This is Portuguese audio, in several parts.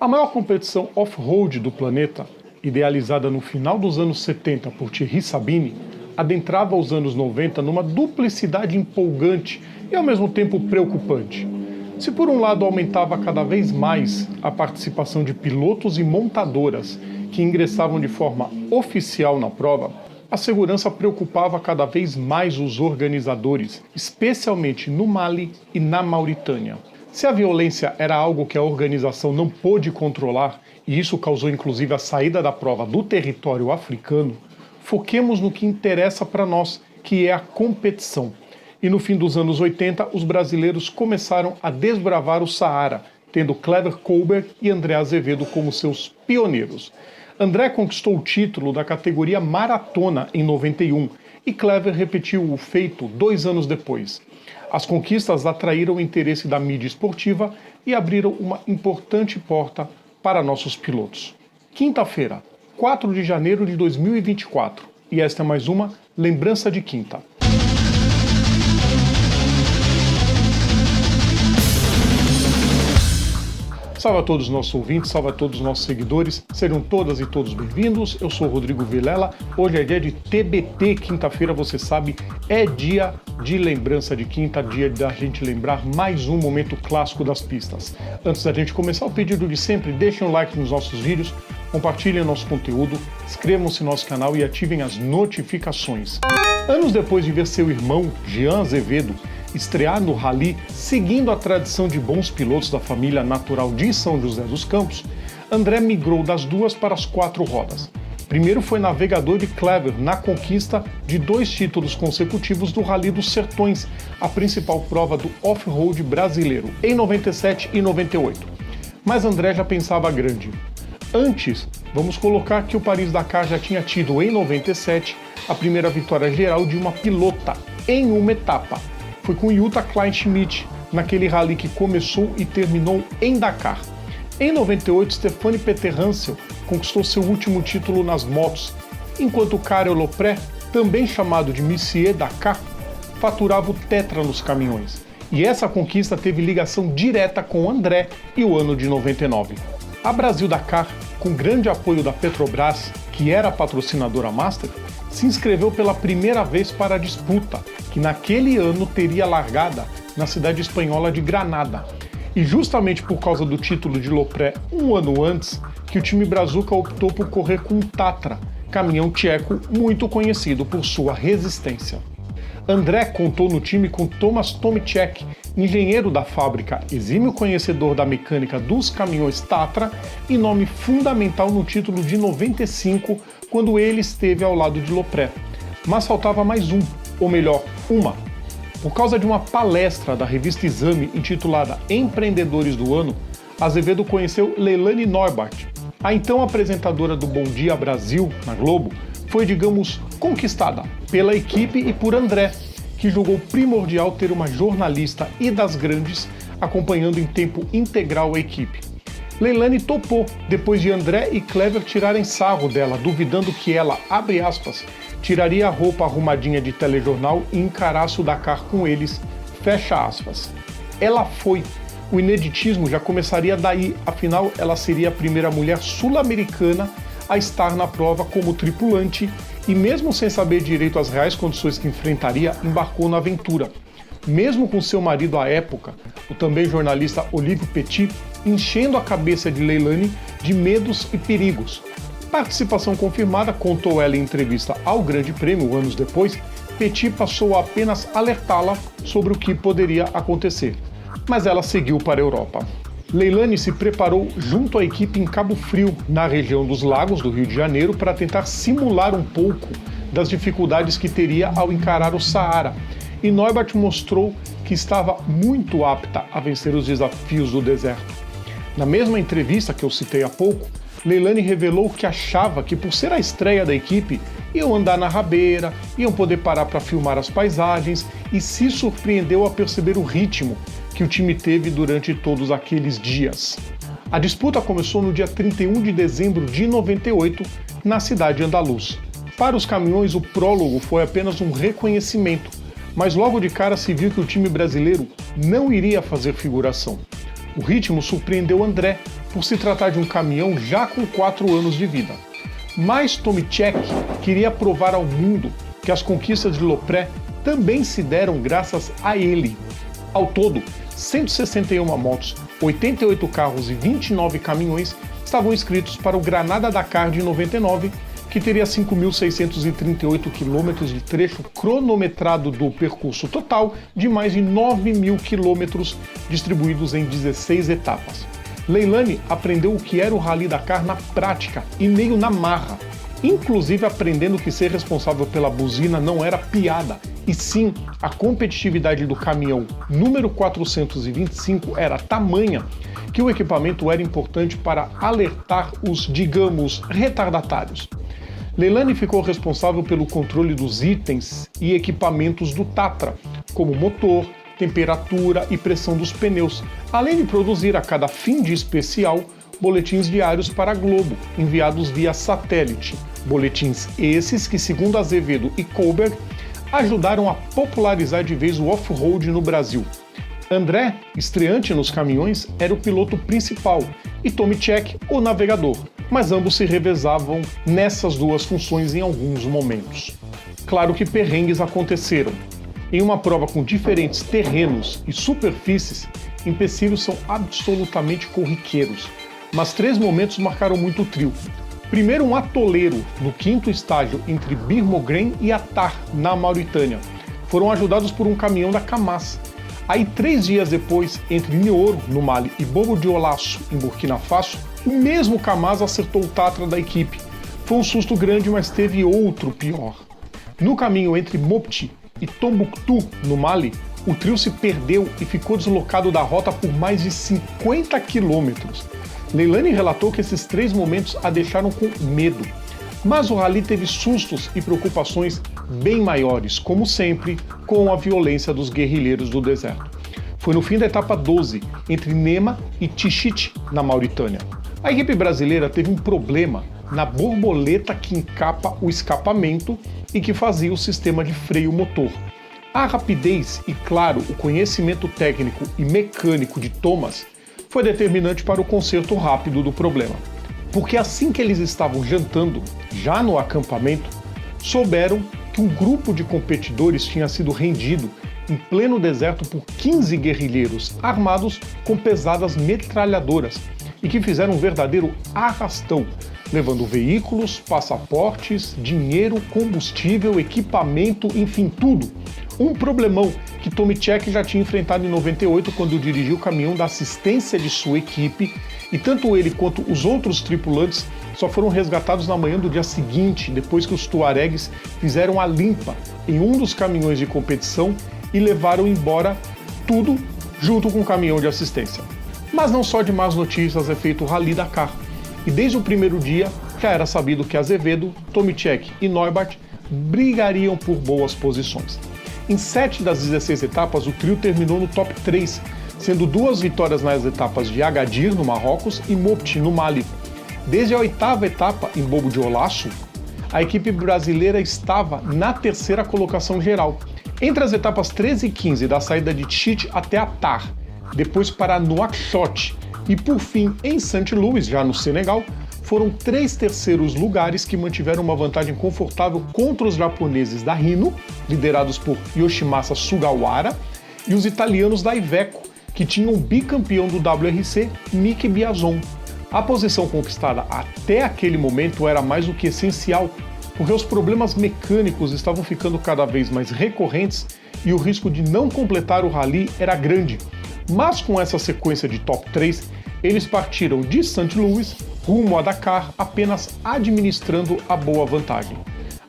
A maior competição off-road do planeta, idealizada no final dos anos 70 por Thierry Sabine, adentrava os anos 90 numa duplicidade empolgante e ao mesmo tempo preocupante. Se por um lado aumentava cada vez mais a participação de pilotos e montadoras que ingressavam de forma oficial na prova, a segurança preocupava cada vez mais os organizadores, especialmente no Mali e na Mauritânia. Se a violência era algo que a organização não pôde controlar, e isso causou inclusive a saída da prova do território africano, foquemos no que interessa para nós, que é a competição. E no fim dos anos 80, os brasileiros começaram a desbravar o Saara, tendo Clever Colbert e André Azevedo como seus pioneiros. André conquistou o título da categoria maratona em 91 e Clever repetiu o feito 2 anos depois. As conquistas atraíram o interesse da mídia esportiva e abriram uma importante porta para nossos pilotos. Quinta-feira, 4 de janeiro de 2024, e esta é mais uma Lembrança de Quinta. Salve a todos os nossos ouvintes, salve a todos os nossos seguidores, sejam todas e todos bem-vindos. Eu sou o Rodrigo Vilela, hoje é dia de TBT, quinta-feira, você sabe, é dia de lembrança de quinta, dia da gente lembrar mais um momento clássico das pistas. Antes da gente começar, o pedido de sempre, deixem um like nos nossos vídeos, compartilhem nosso conteúdo, inscrevam-se no nosso canal e ativem as notificações. Anos depois de ver seu irmão, Jean Azevedo, estrear no rally, seguindo a tradição de bons pilotos da família natural de São José dos Campos, André migrou das 2 para as 4 rodas. Primeiro foi navegador de Clever na conquista de 2 títulos consecutivos do Rally dos Sertões, a principal prova do off-road brasileiro, em 97 e 98. Mas André já pensava grande. Antes, vamos colocar que o Paris-Dakar já tinha tido em 97 a primeira vitória geral de uma pilota em uma etapa. Foi com Jutta Kleinschmidt, naquele rally que começou e terminou em Dakar. Em 98, Stéphane Peterhansel conquistou seu último título nas motos, enquanto Karel Lopré, também chamado de Monsieur Dakar, faturava o tetra nos caminhões. E essa conquista teve ligação direta com André e o ano de 99. A Brasil Dakar, com grande apoio da Petrobras, que era a patrocinadora master, se inscreveu pela primeira vez para a disputa, que naquele ano teria largada na cidade espanhola de Granada. E justamente por causa do título de Lopré um ano antes, que o time Brazuca optou por correr com um Tatra, caminhão tcheco muito conhecido por sua resistência. André contou no time com Tomasz Tomicek, engenheiro da fábrica, exímio conhecedor da mecânica dos caminhões Tatra e nome fundamental no título de 95, quando ele esteve ao lado de Lopré. Mas faltava mais um, ou melhor, uma. Por causa de uma palestra da revista Exame intitulada Empreendedores do Ano, Azevedo conheceu Leilani Neubart. A então apresentadora do Bom Dia Brasil, na Globo, foi, digamos, conquistada pela equipe e por André, que julgou primordial ter uma jornalista e das grandes acompanhando em tempo integral a equipe. Leilani topou, depois de André e Clever tirarem sarro dela, duvidando que ela, abre aspas, tiraria a roupa arrumadinha de telejornal e encarasse o Dakar com eles, fecha aspas. Ela foi. O ineditismo já começaria daí, afinal ela seria a primeira mulher sul-americana a estar na prova como tripulante e mesmo sem saber direito as reais condições que enfrentaria, embarcou na aventura. Mesmo com seu marido à época, o também jornalista Olivier Petit, enchendo a cabeça de Leilani de medos e perigos. Participação confirmada, contou ela em entrevista ao Grande Prêmio anos depois, Petit passou a apenas alertá-la sobre o que poderia acontecer. Mas ela seguiu para a Europa. Leilani se preparou junto à equipe em Cabo Frio, na região dos Lagos do Rio de Janeiro, para tentar simular um pouco das dificuldades que teria ao encarar o Saara. E Neubart mostrou que estava muito apta a vencer os desafios do deserto. Na mesma entrevista que eu citei há pouco, Leilani revelou que achava que, por ser a estreia da equipe, iam andar na rabeira, iam poder parar para filmar as paisagens e se surpreendeu a perceber o ritmo que o time teve durante todos aqueles dias. A disputa começou no dia 31 de dezembro de 98, na cidade andaluz. Para os caminhões, o prólogo foi apenas um reconhecimento, mas logo de cara se viu que o time brasileiro não iria fazer figuração. O ritmo surpreendeu André, por se tratar de um caminhão já com 4 anos de vida. Mas Tomiček queria provar ao mundo que as conquistas de Lopré também se deram graças a ele. Ao todo, 161 motos, 88 carros e 29 caminhões estavam inscritos para o Granada Dakar de 99, que teria 5.638 quilômetros de trecho cronometrado do percurso total de mais de 9.000 quilômetros distribuídos em 16 etapas. Leilani aprendeu o que era o Rally Dakar na prática e meio na marra, inclusive aprendendo que ser responsável pela buzina não era piada, e sim a competitividade do caminhão número 425 era tamanha que o equipamento era importante para alertar os, digamos, retardatários. Leilani ficou responsável pelo controle dos itens e equipamentos do Tatra, como motor, temperatura e pressão dos pneus, além de produzir a cada fim de especial boletins diários para a Globo, enviados via satélite. Boletins esses que, segundo Azevedo e Kohlberg, ajudaram a popularizar de vez o off-road no Brasil. André, estreante nos caminhões, era o piloto principal e Tomiček o navegador, mas ambos se revezavam nessas duas funções em alguns momentos. Claro que perrengues aconteceram. Em uma prova com diferentes terrenos e superfícies, empecilhos são absolutamente corriqueiros, mas 3 momentos marcaram muito o trio. Primeiro, um atoleiro no 5º estágio entre Bir Mogren e Attar, na Mauritânia. Foram ajudados por um caminhão da Kamaz. Aí, 3 dias depois, entre Nioro, no Mali, e Bobo Dioulasso, em Burkina Faso, o mesmo Kamaz acertou o Tatra da equipe. Foi um susto grande, mas teve outro pior. No caminho entre Mopti e Tombouctou, no Mali, o trio se perdeu e ficou deslocado da rota por mais de 50 quilômetros. Leilani relatou que esses 3 momentos a deixaram com medo. Mas o rally teve sustos e preocupações bem maiores, como sempre, com a violência dos guerrilheiros do deserto. Foi no fim da etapa 12, entre Nema e Tichit, na Mauritânia. A equipe brasileira teve um problema na borboleta que encapa o escapamento e que fazia o sistema de freio motor. A rapidez e, claro, o conhecimento técnico e mecânico de Thomas foi determinante para o conserto rápido do problema. Porque assim que eles estavam jantando, já no acampamento, souberam que um grupo de competidores tinha sido rendido em pleno deserto por 15 guerrilheiros armados com pesadas metralhadoras e que fizeram um verdadeiro arrastão, levando veículos, passaportes, dinheiro, combustível, equipamento, enfim, tudo. Um problemão que Tomiček já tinha enfrentado em 98 quando dirigiu o caminhão da assistência de sua equipe, e tanto ele quanto os outros tripulantes só foram resgatados na manhã do dia seguinte, depois que os tuaregues fizeram a limpa em um dos caminhões de competição e levaram embora tudo junto com o caminhão de assistência. Mas não só de más notícias é feito o Rally Dakar. E desde o primeiro dia já era sabido que Azevedo, Tomiček e Neubart brigariam por boas posições. Em 7 das 16 etapas, o trio terminou no top 3, sendo 2 vitórias nas etapas de Agadir, no Marrocos, e Mopti, no Mali. Desde a 8ª etapa, em Bobo Dioulasso, a equipe brasileira estava na 3ª colocação geral. Entre as etapas 13 e 15, da saída de Tichit até Attar, depois para Nouakchott e, por fim, em St. Louis, já no Senegal, foram 3 terceiros lugares que mantiveram uma vantagem confortável contra os japoneses da Hino, liderados por Yoshimasa Sugawara, e os italianos da Iveco, que tinham o bicampeão do WRC, Mick Biazon. A posição conquistada até aquele momento era mais do que essencial, porque os problemas mecânicos estavam ficando cada vez mais recorrentes e o risco de não completar o rally era grande. Mas com essa sequência de top 3, eles partiram de St. Louis rumo a Dakar, apenas administrando a boa vantagem.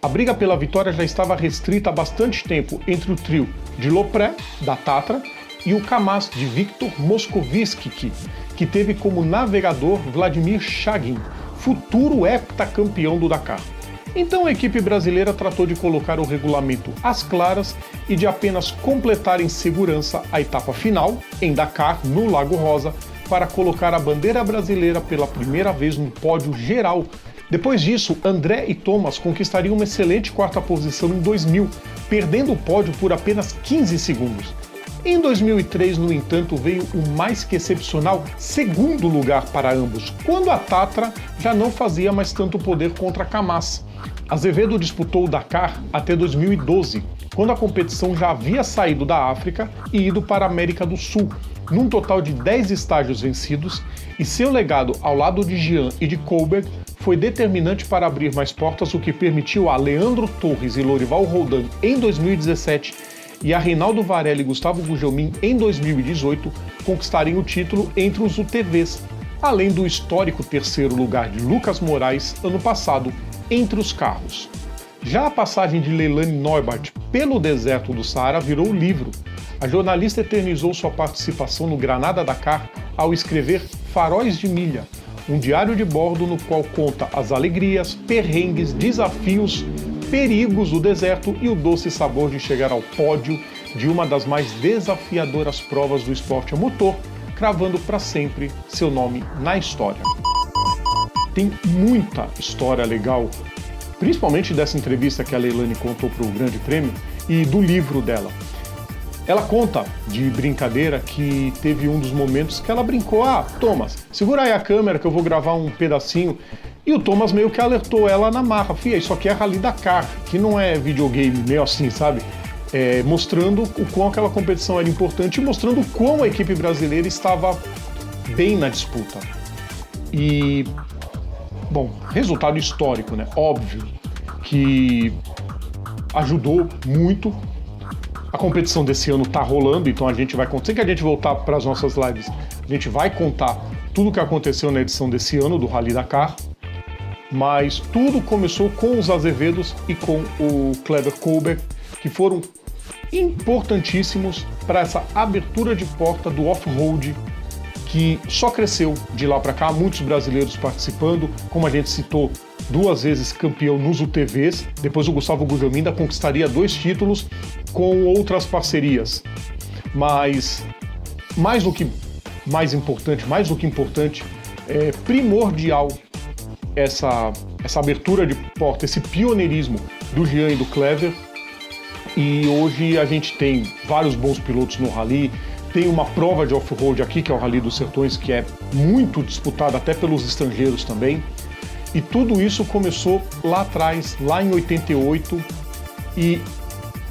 A briga pela vitória já estava restrita há bastante tempo entre o trio de Lopré, da Tatra, e o Kamaz de Viktor Moskovitski, que teve como navegador Vladimir Chagin, futuro heptacampeão do Dakar. Então a equipe brasileira tratou de colocar o regulamento às claras e de apenas completar em segurança a etapa final, em Dakar, no Lago Rosa, para colocar a bandeira brasileira pela primeira vez no pódio geral. Depois disso, André e Thomas conquistariam uma excelente 4ª posição em 2000, perdendo o pódio por apenas 15 segundos. Em 2003, no entanto, veio o mais que excepcional segundo lugar para ambos, quando a Tatra já não fazia mais tanto poder contra a Kamaz. Azevedo disputou o Dakar até 2012, quando a competição já havia saído da África e ido para a América do Sul, num total de 10 estágios vencidos, e seu legado ao lado de Jean e de Kohlberg foi determinante para abrir mais portas, o que permitiu a Leandro Torres e Lorival Roldan em 2017 e a Reinaldo Varela e Gustavo Gugelmin em 2018 conquistarem o título entre os UTVs, além do histórico terceiro lugar de Lucas Moraes ano passado entre os carros. Já a passagem de Leilani Neubart pelo deserto do Saara virou livro. A jornalista eternizou sua participação no Granada Dakar ao escrever Faróis de Milha, um diário de bordo no qual conta as alegrias, perrengues, desafios, perigos do deserto e o doce sabor de chegar ao pódio de uma das mais desafiadoras provas do esporte a motor, cravando para sempre seu nome na história. Tem muita história legal, principalmente dessa entrevista que a Leilani contou para o Grande Prêmio e do livro dela. Ela conta, de brincadeira, que teve um dos momentos que ela brincou: Thomas, segura aí a câmera que eu vou gravar um pedacinho. E o Thomas meio que alertou ela na marra: Fia, isso aqui é Rally Dakar, que não é videogame, meio assim, sabe? Mostrando o quão aquela competição era importante e mostrando o quão a equipe brasileira estava bem na disputa. E, bom, resultado histórico, né? Óbvio que ajudou muito. A competição desse ano tá rolando, então a gente vai contar. Sem que a gente voltar para as nossas lives, a gente vai contar tudo o que aconteceu na edição desse ano do Rally Dakar. Mas tudo começou com os Azevedos e com o Kleber Kohlberg, que foram importantíssimos para essa abertura de porta do off-road, que só cresceu de lá para cá, muitos brasileiros participando, como a gente citou, 2 vezes campeão nos UTVs, depois o Gustavo Gugelmin ainda conquistaria 2 títulos com outras parcerias. Mas mais do que importante, é primordial essa abertura de porta, esse pioneirismo do Jean e do Kleber. E hoje a gente tem vários bons pilotos no rally, tem uma prova de off-road aqui, que é o Rally dos Sertões, que é muito disputada até pelos estrangeiros também. E tudo isso começou lá atrás, lá em 88, e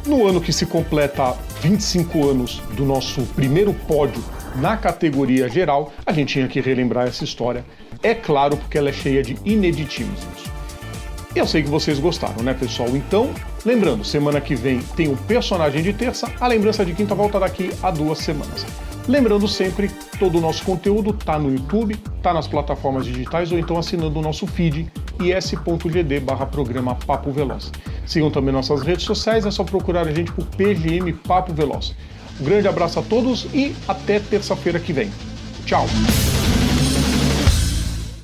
no ano que se completa 25 anos do nosso primeiro pódio na categoria geral, a gente tinha que relembrar essa história, é claro, porque ela é cheia de ineditismos. Eu sei que vocês gostaram, né, pessoal? Então, lembrando, semana que vem tem um personagem de terça, a lembrança de quinta volta daqui a 2 semanas. Lembrando sempre, todo o nosso conteúdo tá no YouTube, tá nas plataformas digitais ou então assinando o nosso feed is.gd/programa Papo Veloz. Sigam também nossas redes sociais, é só procurar a gente por PGM Papo Veloz. Um grande abraço a todos e até terça-feira que vem. Tchau!